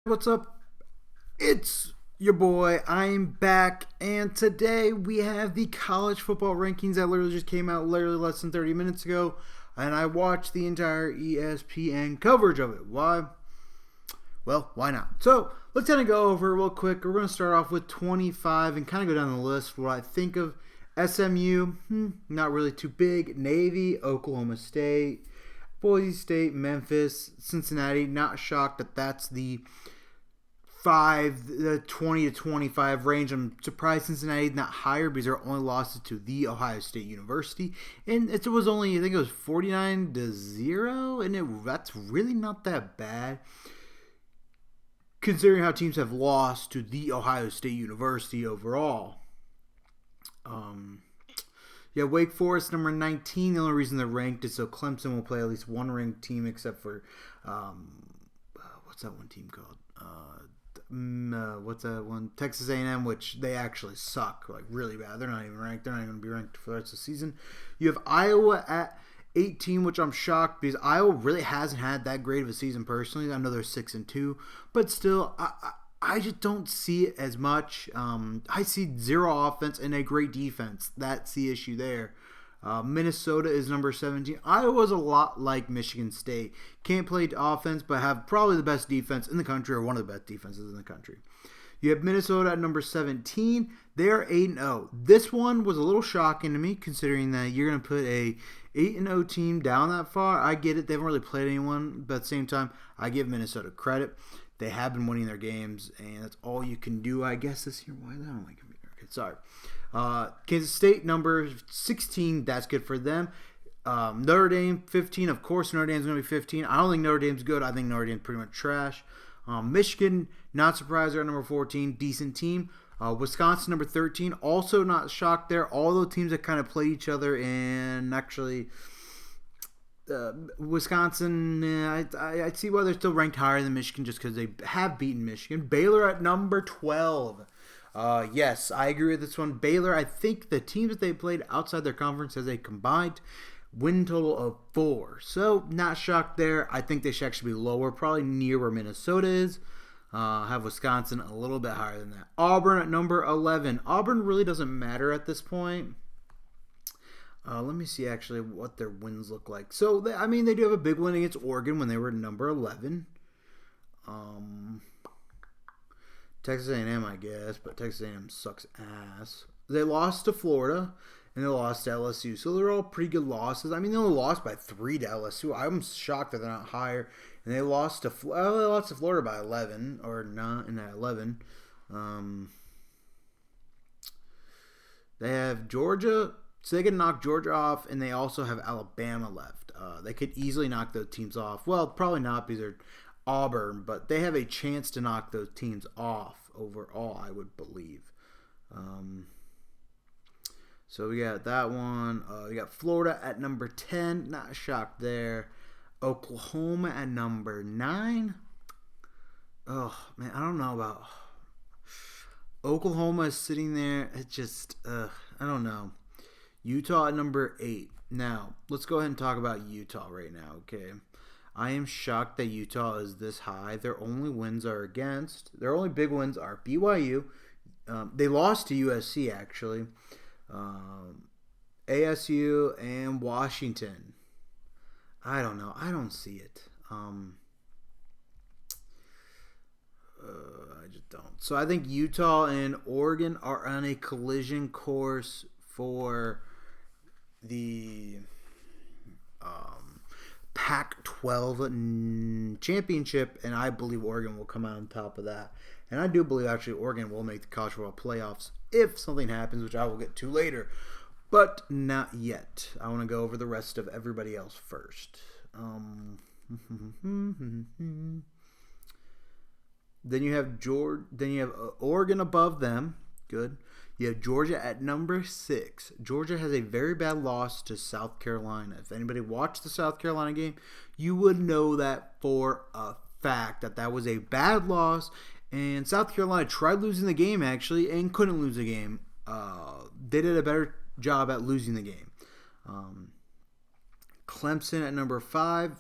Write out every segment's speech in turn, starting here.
What's up? It's your boy. I'm back, and today we have the college football rankings that literally just came out literally less than 30 minutes ago, and I watched the entire ESPN coverage of it. Why? Well, why not? So let's kind of go over real quick. We're going to start off with 25 and kind of go down the list. What I think of SMU, not really too big. Navy, Oklahoma State, Boise State, Memphis, Cincinnati. Not shocked that that's the 20 to 25 range. I'm surprised Cincinnati not higher because their only losses to the Ohio State University, and it was only, I think it was 49-0, and that's really not that bad considering how teams have lost to the Ohio State University overall. Yeah, Wake Forest number 19. The only reason they're ranked is so Clemson will play at least one ranked team, except for what's that one team called? What's that one? Texas A&M, which they actually suck like really bad. They're not even ranked. They're not even going to be ranked for the rest of the season. You have Iowa at 18, which I'm shocked because Iowa really hasn't had that great of a season personally. I know they're 6-2, but still, I just don't see it as much. I see zero offense and a great defense. That's the issue there. Minnesota is number 17. Iowa's a lot like Michigan State. Can't play offense, but have probably the best defense in the country, or one of the best defenses in the country. You have Minnesota at number 17. They're 8-0. This one was a little shocking to me, considering that you're going to put a 8-0 team down that far. I get it. They haven't really played anyone, but at the same time, I give Minnesota credit. They have been winning their games, and that's all you can do, I guess, this year. Why is that on my computer? Okay, sorry. Kansas State, number 16. That's good for them. Notre Dame, 15. Of course, Notre Dame's going to be 15. I don't think Notre Dame's good. I think Notre Dame's pretty much trash. Michigan, not surprised, they're at number 14. Decent team. Wisconsin, number 13. Also not shocked there. All those teams that kind of play each other, and actually Wisconsin, I see why they're still ranked higher than Michigan just because they have beaten Michigan. Baylor at number 12. Yes, I agree with this one. Baylor, I think the teams that they played outside their conference has a combined win total of 4. So, not shocked there. I think they should actually be lower, probably near where Minnesota is. Have Wisconsin a little bit higher than that. Auburn at number 11. Auburn really doesn't matter at this point. Let me see actually what their wins look like. So, they do have a big win against Oregon when they were number 11. Texas A&M, I guess, but Texas A&M sucks ass. They lost to Florida, and they lost to LSU. So they're all pretty good losses. They only lost by 3 to LSU. I'm shocked that they're not higher. And they lost to Florida by 11, or not in that 11. They have Georgia, so they can knock Georgia off, and they also have Alabama left. They could easily knock those teams off. Well, probably not because they're Auburn, but they have a chance to knock those teams off overall, I would believe. So we got that one. We got Florida at number 10. Not shocked there. Oklahoma at number 9. Oh, man, I don't know about... Oklahoma is sitting there. It just, I don't know. Utah at number 8. Now, let's go ahead and talk about Utah right now, okay? I am shocked that Utah is this high. Their only big wins are BYU. They lost to USC, actually. ASU and Washington. I don't know. I don't see it. I just don't. So I think Utah and Oregon are on a collision course for the Pac-12 championship, and I believe Oregon will come out on top of that. And I do believe actually Oregon will make the college football playoffs if something happens, which I will get to later. But not yet. I want to go over the rest of everybody else first. Then you have Oregon above them. Good. You have Georgia at number 6. Georgia has a very bad loss to South Carolina. If anybody watched the South Carolina game, you would know that for a fact that was a bad loss. And South Carolina tried losing the game, actually, and couldn't lose the game. They did a better job at losing the game. Clemson at number 5.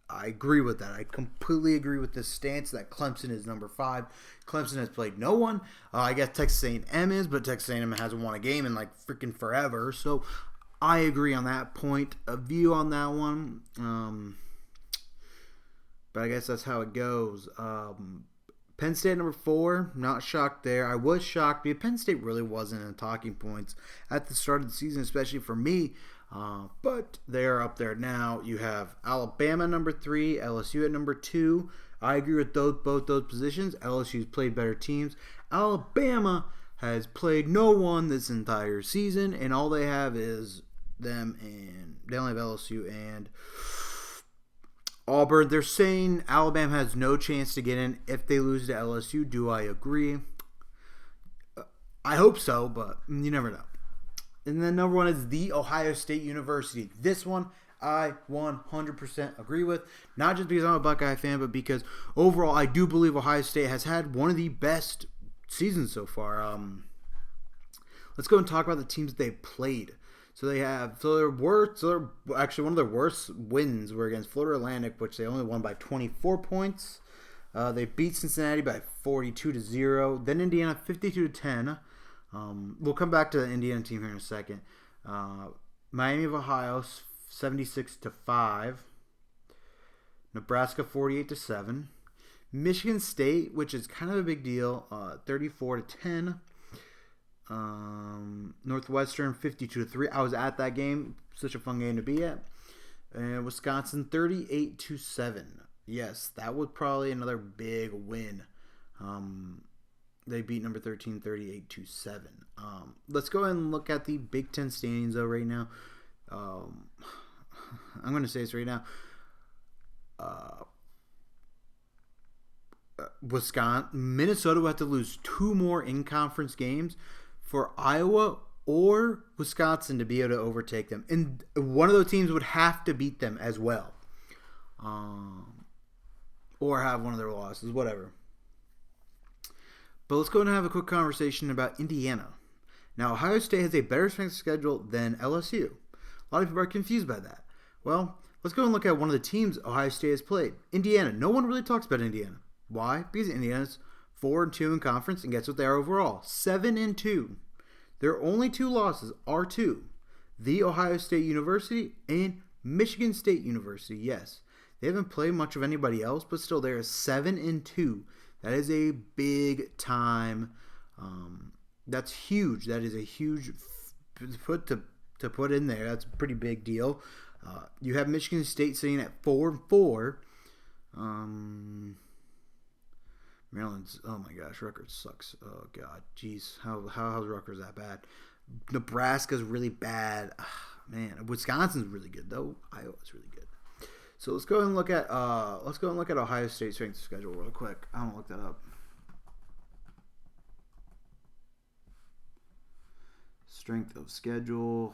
I agree with that. I completely agree with this stance that Clemson is number 5. Clemson has played no one. I guess Texas A&M is, but Texas A&M hasn't won a game in like freaking forever. So I agree on that point of view on that one. But I guess that's how it goes. Penn State number 4, not shocked there. I was shocked because Penn State really wasn't in talking points at the start of the season, especially for me. But they are up there now. You have Alabama number 3, LSU at number 2. I agree with both those positions. LSU's played better teams. Alabama has played no one this entire season, and all they have is them, and they only have LSU and Auburn. They're saying Alabama has no chance to get in if they lose to LSU. Do I agree? I hope so, but you never know. And then number 1 is The Ohio State University. This one I 100% agree with. Not just because I'm a Buckeye fan, but because overall I do believe Ohio State has had one of the best seasons so far. Let's go and talk about the teams that they played. So they're actually one of their worst wins were against Florida Atlantic, which they only won by 24 points. They beat Cincinnati by 42-0. Then Indiana 52-10. We'll come back to the Indiana team here in a second. Miami of Ohio 76-5. Nebraska 48-7. Michigan State, which is kind of a big deal, 34-10. Northwestern 52-3. I was at that game. Such a fun game to be at. And Wisconsin 38-7. Yes, that was probably another big win. They beat number 13 38-7. Let's go ahead and look at the Big Ten standings though right now. I'm going to say this right now. Minnesota will have to lose 2 more in-conference games for Iowa or Wisconsin to be able to overtake them. And one of those teams would have to beat them as well. Or have one of their losses, whatever. But let's go and have a quick conversation about Indiana. Now, Ohio State has a better strength schedule than LSU. A lot of people are confused by that. Well, let's go and look at one of the teams Ohio State has played. Indiana. No one really talks about Indiana. Why? Because Indiana's 4-2 in conference, and guess what they are overall? 7-2. Their only 2 losses are to The Ohio State University and Michigan State University. Yes, they haven't played much of anybody else, but still they are 7-2. That is a big time. That's huge. That is a huge to put in there. That's a pretty big deal. You have Michigan State sitting at 4-4. Maryland's, oh my gosh, Rutgers sucks. Oh god, jeez, how's Rutgers that bad? Nebraska's really bad. Man, Wisconsin's really good though. Iowa's really good. So let's go and look at Ohio State's strength of schedule real quick. I'm gonna look that up. Strength of schedule.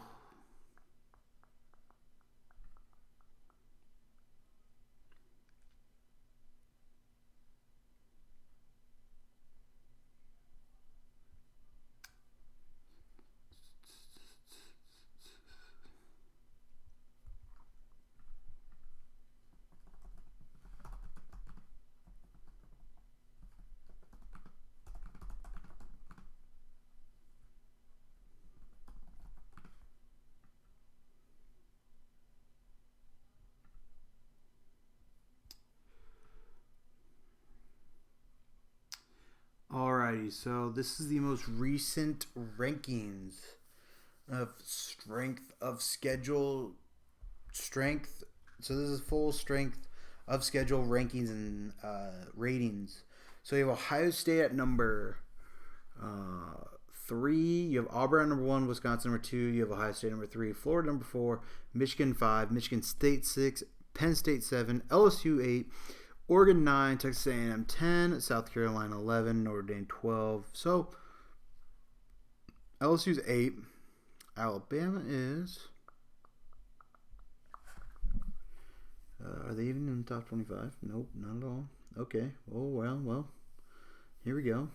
Alrighty, so this is the most recent rankings of strength of schedule strength. So this is full strength of schedule rankings and ratings. So you have Ohio State at number 3. You have Auburn at number 1, Wisconsin number 2. You have Ohio State number 3, Florida number 4, Michigan 5, Michigan State 6, Penn State 7, LSU 8. Oregon 9, Texas A&M 10, South Carolina 11, Notre Dame 12. So LSU's 8. Alabama is. Are they even in the top 25? Nope, not at all. Okay. Oh well. Here we go.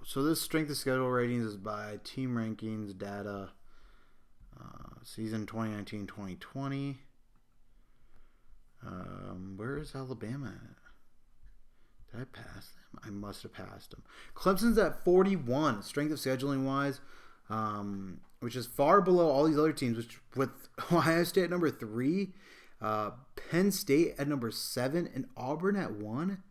So this strength of schedule ratings is by team rankings data, season 2019-2020. Where is Alabama at? Did I pass them? I must have passed them. Clemson's at 41, strength of scheduling wise, which is far below all these other teams, which with Ohio State at number 3, Penn State at number 7, and Auburn at 1.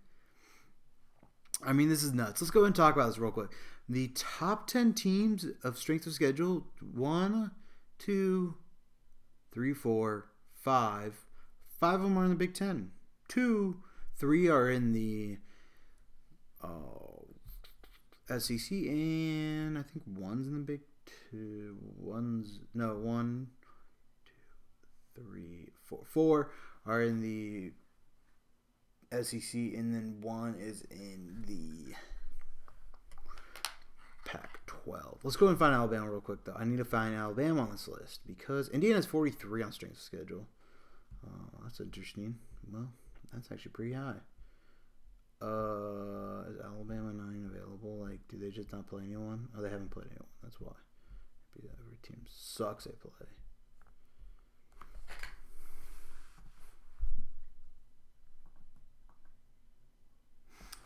I mean, this is nuts. Let's go ahead and talk about this real quick. The top 10 teams of strength of schedule, 1, 2, 3, 4, 5. 5 of them are in the Big Ten. 2, 3 are in the SEC, and I think 1's in the Big Two. 1, 2, 3, 4. 4 are in the SEC, and then 1 is in the Pac-12. Let's go and find Alabama real quick, though. I need to find Alabama on this list because Indiana's 43 on strength of schedule. That's interesting. Well, that's actually pretty high. Is Alabama 9 available? Like, do they just not play anyone? Oh, they haven't played anyone. That's why. Maybe every team sucks they play.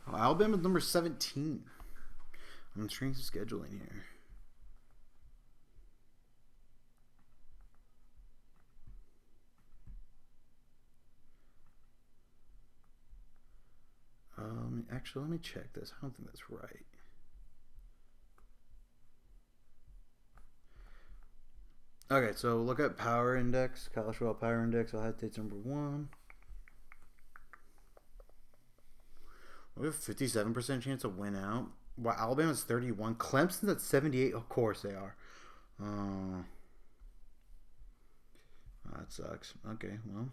Oh, Alabama's number 17. I'm strength of scheduling here. Actually, let me check this. I don't think that's right. Okay, so look at Power Index, College Football Power Index. Ohio State's number 1. We have a 57% chance to win out. Wow, Alabama's 31. Clemson's at 78. Of course they are. That sucks. Okay, well,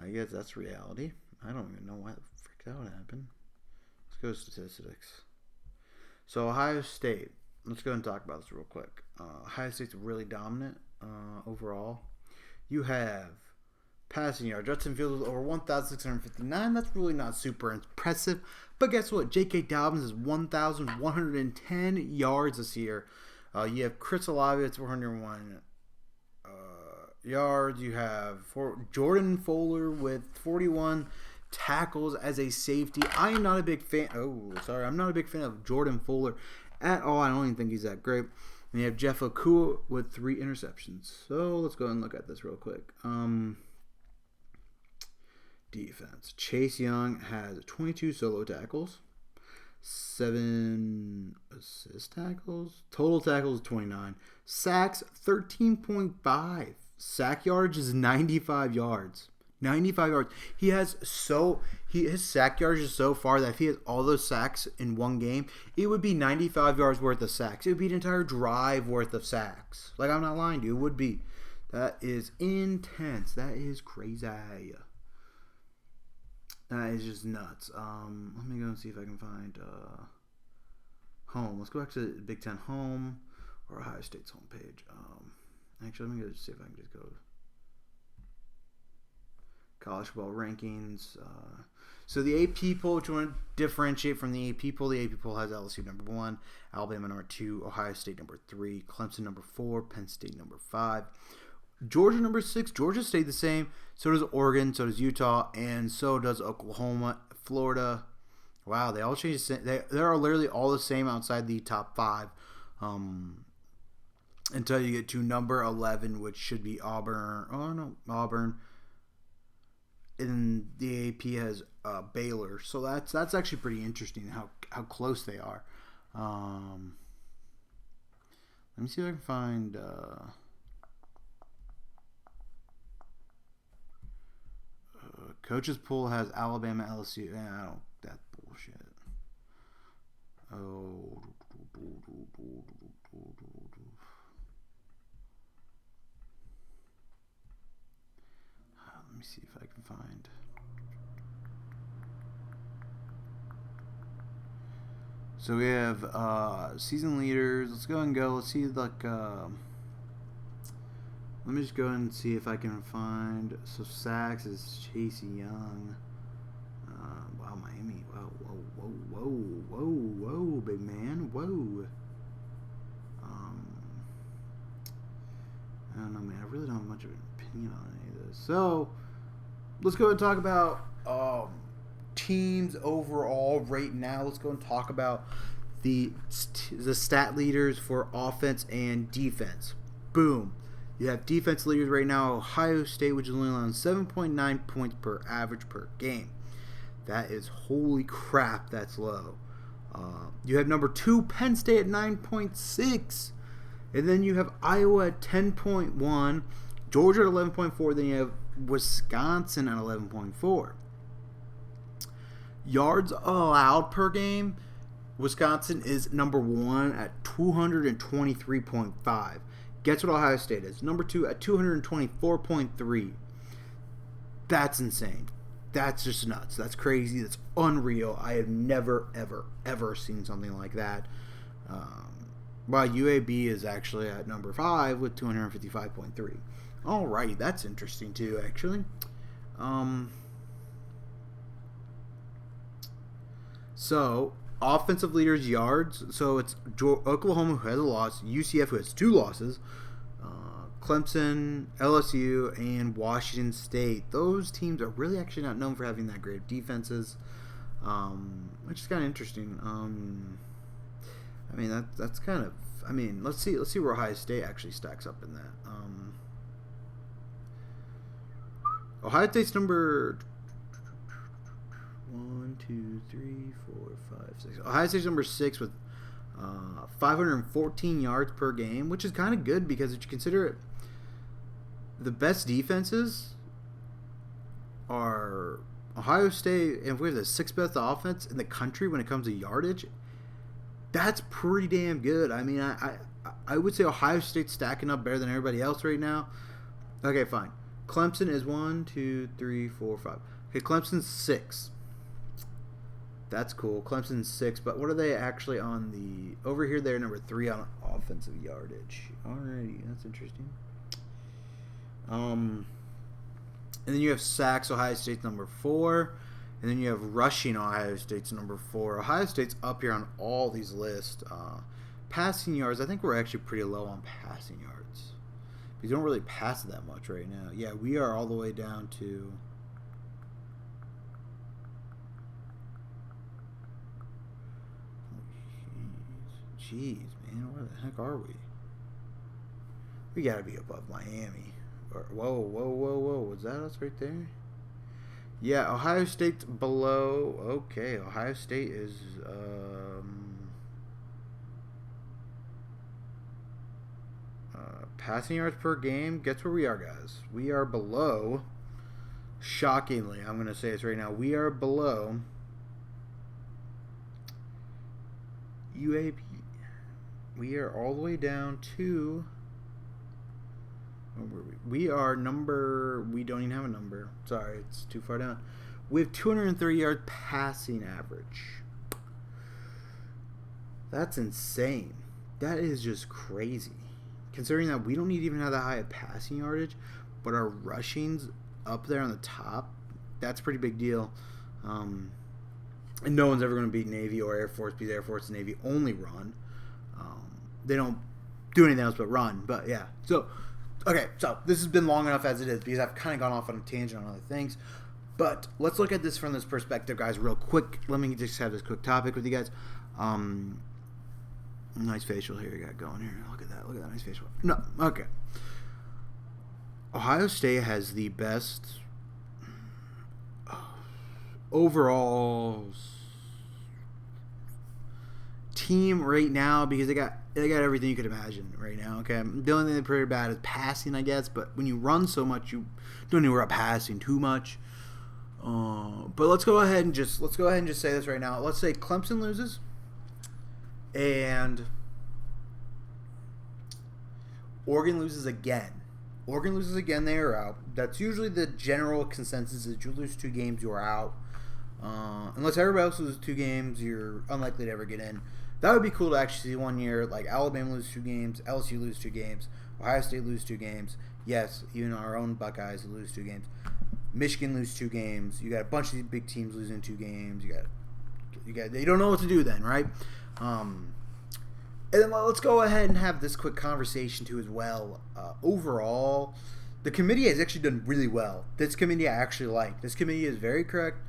I guess that's reality. I don't even know why the frick that would happen. Let's go to statistics. So Ohio State. Let's go and talk about this real quick. Ohio State's really dominant overall. You have passing yards. Justin Fields was over 1,659. That's really not super impressive. But guess what? J.K. Dobbins is 1,110 yards this year. You have Chris Olave at 401 yards. You have Jordan Fuller with 41 tackles as a safety. I am not a big fan. I'm not a big fan of Jordan Fuller at all. I don't even think he's that great. And you have Jeff Okuah with 3 interceptions. So let's go and look at this real quick. Defense. Chase Young has 22 solo tackles, 7 assist tackles. Total tackles 29. Sacks 13.5. Sack yards is 95 yards. 95 yards. His sack yards is so far that if he has all those sacks in one game, it would be 95 yards worth of sacks. It would be an entire drive worth of sacks. Like, I'm not lying to you. It would be. That is intense. That is crazy. That is just nuts. Let me go and see if I can find home. Let's go back to Big Ten home or Ohio State's homepage. Actually, let me go see if I can just go college football rankings. So the AP poll, which you want to differentiate from the AP poll, the AP poll has LSU number 1, Alabama number 2, Ohio State number 3, Clemson number 4, Penn State number 5. Georgia number 6. Georgia stayed the same. So does Oregon. So does Utah. And so does Oklahoma. Florida. Wow, they all changed. They are literally all the same outside the top 5. Until you get to number 11, which should be Auburn. Oh, no. Auburn. And the AP has Baylor. So that's actually pretty interesting how close they are. Let me see if I can find... Coach's pool has Alabama, LSU. I don't. That bullshit. Oh. Let me see if I can find. So we have season leaders. Let's go and go. Let's see, like. Let me just go and see if I can find. So sacks is Chase Young. Wow, Miami. Whoa. Whoa, big man. Whoa. I don't know, man. I really don't have much of an opinion on any of this. So, let's go and talk about teams overall right now. Let's go and talk about the stat leaders for offense and defense. Boom. You have defense leaders right now. Ohio State, which is only on 7.9 points per average per game. That is, holy crap, that's low. You have number 2, Penn State at 9.6. And then you have Iowa at 10.1. Georgia at 11.4. Then you have Wisconsin at 11.4. Yards allowed per game, Wisconsin is number 1 at 223.5. Guess what Ohio State is? Number 2 at 224.3. That's insane. That's just nuts. That's crazy. That's unreal. I have never, ever seen something like that. While UAB is actually at number 5 with 255.3. Alrighty, that's interesting too, actually. So, offensive leaders yards. So it's Oklahoma who has a loss, UCF who has 2 losses, Clemson, LSU, and Washington State. Those teams are really actually not known for having that great defenses, which is kind of interesting. I mean that's kind of. I mean, let's see where Ohio State actually stacks up in that. Ohio State's number 1, 2, 3, 4, 5, 6. Ohio State's number 6 with 514 yards per game, which is kind of good because if you consider it, the best defenses are Ohio State, and we have the 6th best offense in the country when it comes to yardage. That's pretty damn good. I mean, I would say Ohio State's stacking up better than everybody else right now. Okay, fine. Clemson is 1, 2, 3, 4, 5. Okay, Clemson's 6. That's cool. Clemson's 6, but what are they actually on the... Over here, they're number 3 on offensive yardage. Alrighty, that's interesting. And then you have sacks, Ohio State's number 4. And then you have rushing, Ohio State's number 4. Ohio State's up here on all these lists. Passing yards, I think we're actually pretty low on passing yards. We don't really pass that much right now. Yeah, we are all the way down to... Jeez, man, where the heck are we? We gotta be above Miami. Whoa. Was that us right there? Yeah, Ohio State's below. Okay, Ohio State is passing yards per game. Guess where we are, guys? We are below. Shockingly, I'm going to say this right now. We are below UAB. We are all the way down to... We are number... We don't even have a number. Sorry, it's too far down. We have 230 yard passing average. That's insane. That is just crazy. Considering that we don't even have that high of passing yardage, but our rushing's up there on the top. That's a pretty big deal. And no one's ever going to beat Navy or Air Force because Air Force and Navy only run. They don't do anything else but run. But yeah. So, okay. So this has been long enough as it is because I've kind of gone off on a tangent on other things. But let's look at this from this perspective, guys, real quick. Let me just have this quick topic with you guys. Nice facial here you got going here. Look at that nice facial. No, okay. Ohio State has the best overall team right now because they got everything you could imagine right now. Okay, the only thing they're pretty bad is passing, I guess. But when you run so much, you don't even worry about passing too much. But let's go ahead and just say this right now. Let's say Clemson loses, and Oregon loses again. They are out. That's usually the general consensus: is you lose 2 games, you are out. Unless everybody else loses 2 games, you're unlikely to ever get in. That would be cool to actually see one year, like Alabama lose 2 games, LSU lose 2 games, Ohio State lose 2 games. Yes, even our own Buckeyes lose 2 games. Michigan lose 2 games. You got a bunch of these big teams losing 2 games. You got You don't know what to do then, right? And then let's go ahead and have this quick conversation too as well. Overall, the committee has actually done really well. This committee I actually like. This committee is very correct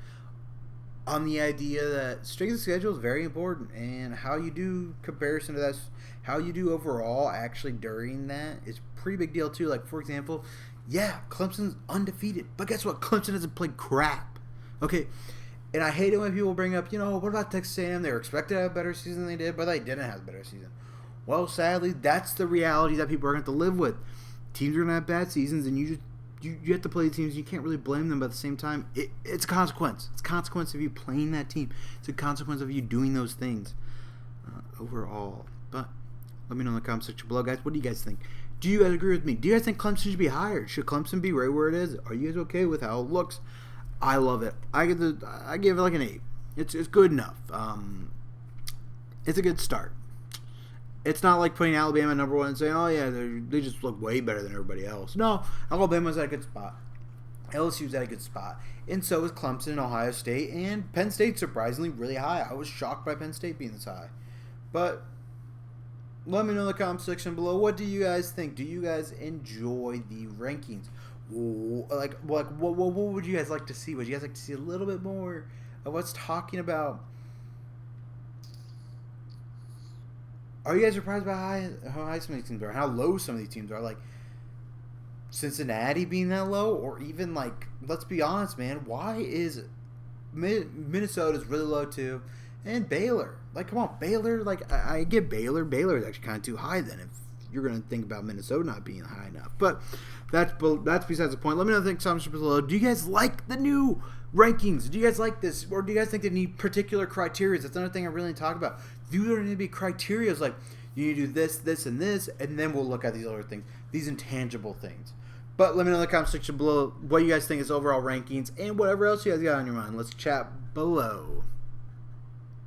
on the idea that strength of schedule is very important, and how you do comparison to that, how you do overall actually during that is a pretty big deal too. Like, for example, yeah, Clemson's undefeated, but guess what? Clemson hasn't played crap. Okay, and I hate it when people bring up, what about Texas A&M? They were expected to have a better season than they did, but they didn't have a better season. Well, sadly, that's the reality that people are going to have to live with. Teams are going to have bad seasons, and you have to play the teams. You can't really blame them, but at the same time, it's a consequence. It's a consequence of you playing that team. It's a consequence of you doing those things overall. But let me know in the comment section below, guys. What do you guys think? Do you guys agree with me? Do you guys think Clemson should be higher? Should Clemson be right where it is? Are you guys okay with how it looks? I love it. I give it like an 8. It's good enough. It's a good start. It's not like putting Alabama number 1 and saying, oh yeah, they just look way better than everybody else. No, Alabama's at a good spot. LSU's at a good spot. And so is Clemson and Ohio State. And Penn State's surprisingly really high. I was shocked by Penn State being this high. But let me know in the comment section below. What do you guys think? Do you guys enjoy the rankings? Like what would you guys like to see? Would you guys like to see a little bit more of what's talking about? Are you guys surprised by how high some of these teams are, how low some of these teams are? Like Cincinnati being that low, or even like, let's be honest, man, why is Minnesota's really low too, and Baylor? Like, come on, Baylor. Like, I get Baylor. Baylor is actually kind of too high then if you're going to think about Minnesota not being high enough. But that's besides the point. Let me know in the comments below. Do you guys like the new rankings? Do you guys like this, or do you guys think they need particular criteria? That's another thing I really talk about. Do there need to be criteria like you need to do this, this, and this, and then we'll look at these other things, these intangible things. But let me know in the comment section below what you guys think is overall rankings and whatever else you guys got on your mind. Let's chat below.